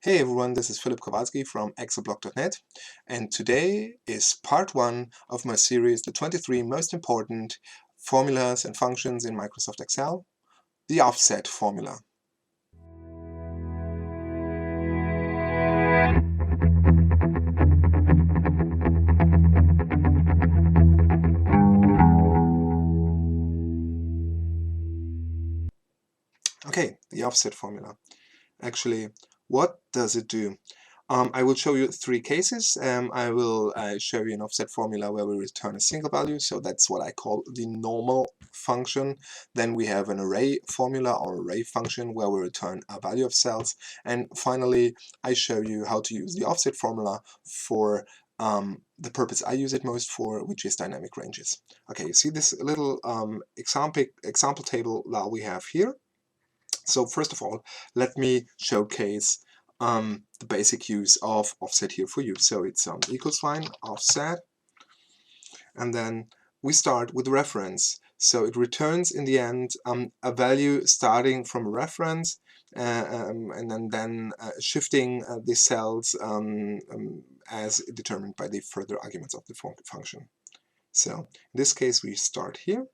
Hey everyone, this is Philip Kowalski from exablock.net, and today is part 1 of my series, the 23 most important formulas and functions in Microsoft Excel, the offset formula. Okay, the offset formula. Actually, what does it do? I will show you 3 cases. I will show you an offset formula where we return a single value, so that's what I call the normal function. Then we have an array formula or array function where we return a value of cells. And finally, I show you how to use the offset formula for the purpose I use it most for, which is dynamic ranges. Okay, you see this little example table that we have here. So first of all, let me showcase the basic use of offset here for you. So it's equal sign, offset, and then we start with reference. So it returns in the end a value starting from a reference and then shifting the cells as determined by the further arguments of the function. So in this case, we start here.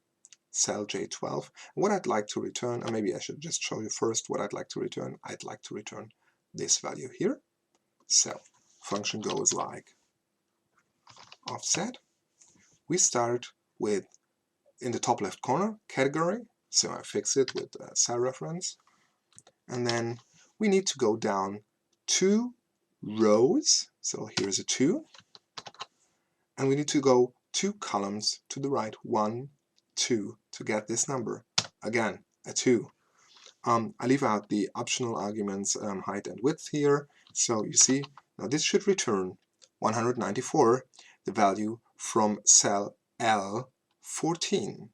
Cell J12. What I'd like to return, or maybe I should just show you first what I'd like to return. I'd like to return this value here. So function goes like offset. We start with, in the top left corner, category. So I fix it with cell reference. And then we need to go down 2 rows. So here's a 2. And we need to go 2 columns to the right, 1, 2, to get this number. Again, a 2. I leave out the optional arguments height and width here. So you see, now this should return 194, the value from cell L14.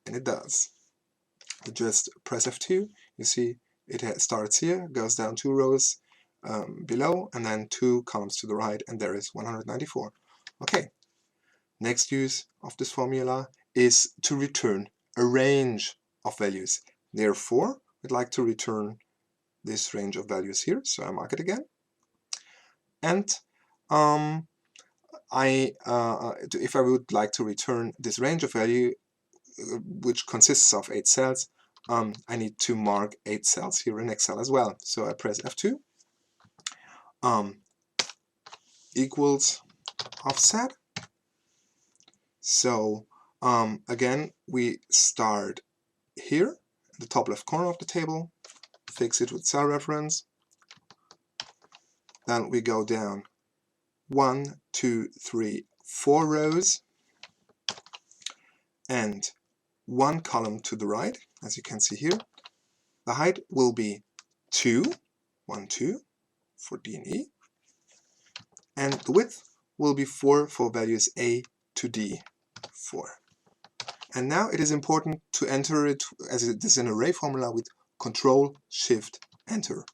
And it does. You just press F2, you see it starts here, goes down 2 rows below, and then 2 columns to the right, and there is 194. Okay, next use of this formula is to return a range of values. Therefore, we'd like to return this range of values here, so I mark it again. And if I would like to return this range of value, which consists of 8 cells, I need to mark 8 cells here in Excel as well. So I press F2, equals offset. So again, we start here, the top left corner of the table, fix it with cell reference. Then we go down 1, 2, 3, 4 rows and 1 column to the right, as you can see here. The height will be 2, 1, 2 for D and E, and the width will be 4 for values A to D, 4. And now it is important to enter it, as it is an array formula, with Control-Shift-Enter.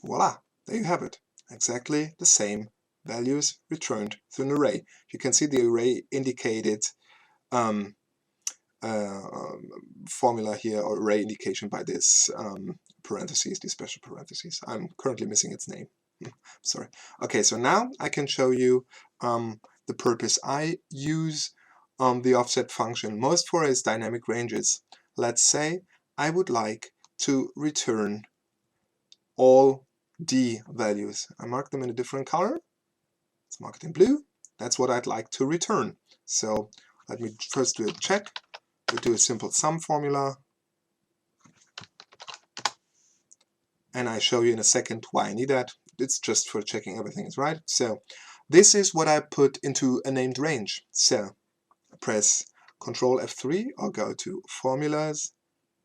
Voila, there you have it. Exactly the same values returned through an array. You can see the array indicated formula here, or array indication, by this parentheses, these special parentheses. I'm currently missing its name. Sorry. Okay, so now I can show you the purpose I use the offset function most for is dynamic ranges. Let's say I would like to return all D values. I mark them in a different color. Let's mark it in blue. That's what I'd like to return. So let me first do a check. We do a simple sum formula. And I show you in a second why I need that. It's just for checking everything is right. So this is what I put into a named range. So press Control F3 or go to Formulas,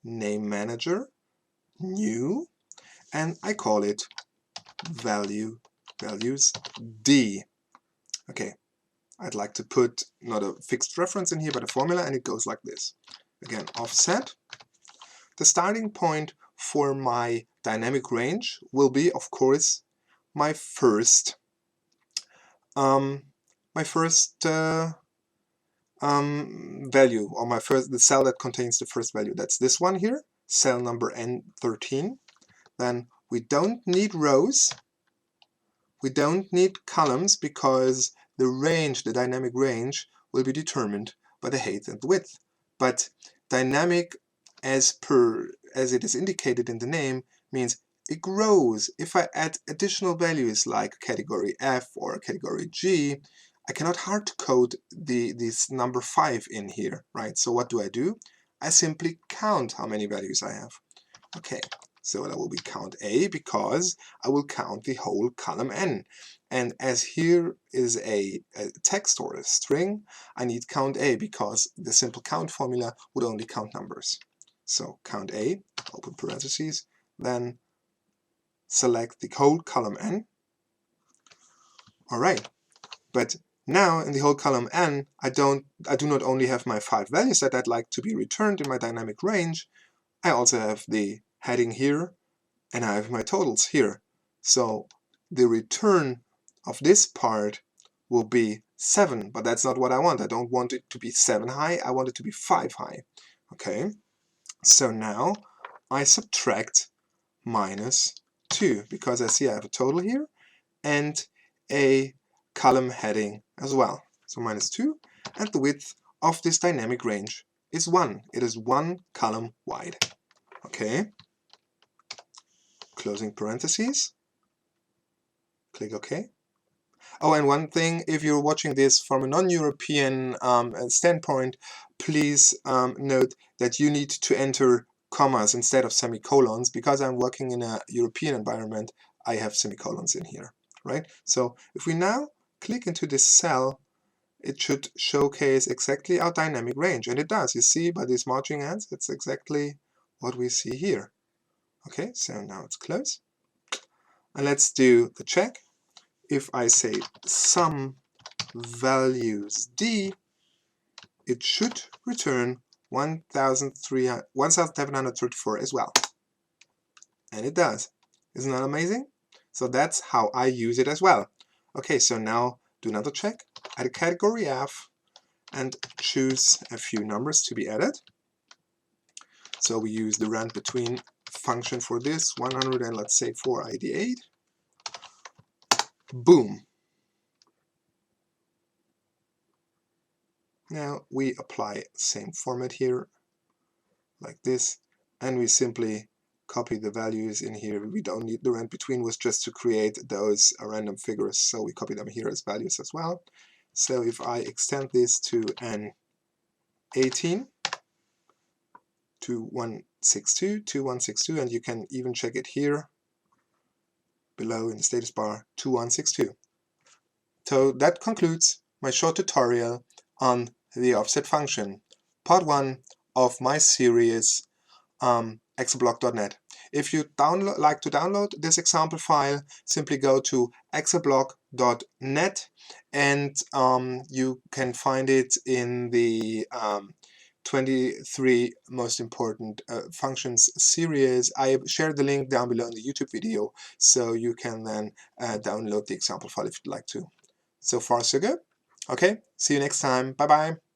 Name Manager, New, and I call it values D. Okay, I'd like to put not a fixed reference in here, but a formula, and it goes like this. Again, offset. The starting point for my dynamic range will be, of course, my first value, or the cell that contains the first value. That's this one here, cell number N13. Then We don't need rows. We don't need columns because the range, the dynamic range, will be determined by the height and the width. But dynamic, as it is indicated in the name, means it grows. If I add additional values like category F or category G, I cannot hard code this number 5 in here, right? So what do? I simply count how many values I have. Okay, so that will be count A because I will count the whole column N. And as here is a text or a string, I need count A because the simple count formula would only count numbers. So count A, open parentheses, then select the whole column N. All right, but now in the whole column N, I do not only have my 5 values that I'd like to be returned in my dynamic range, I also have the heading here, and I have my totals here. So the return of this part will be 7, but that's not what I want. I don't want it to be 7 high, I want it to be 5 high. Okay, so now I subtract -2 because I see I have a total here and a column heading as well. So -2, and the width of this dynamic range is 1. It is 1 column wide. Okay, closing parentheses, click OK. Oh, and one thing, if you're watching this from a non-European standpoint, please note that you need to enter commas instead of semicolons. Because I'm working in a European environment, I have semicolons in here, right? So if we now click into this cell, it should showcase exactly our dynamic range, and it does. You see by these marching ants, it's exactly what we see here. Okay, so now it's closed. And let's do the check. If I say sum values D, it should return 1734 as well. And it does. Isn't that amazing? So that's how I use it as well. Okay, so now do another check. Add a category F and choose a few numbers to be added. So we use the rand between function for this, 100 and let's say 488. Boom. Now we apply the same format here, like this, and we simply copy the values in here. We don't need the rand between, was just to create those random figures, so we copy them here as values as well. So if I extend this to an 18, 2162, 2162, and you can even check it here below in the status bar, 2162. So that concludes my short tutorial on the offset function, part 1 of my series excelblock.net. If you like to download this example file, simply go to excelblock.net and you can find it in the 23 most important functions series. I shared the link down below in the YouTube video, so you can then download the example file if you'd like to. So far so good. Okay, see you next time. Bye bye.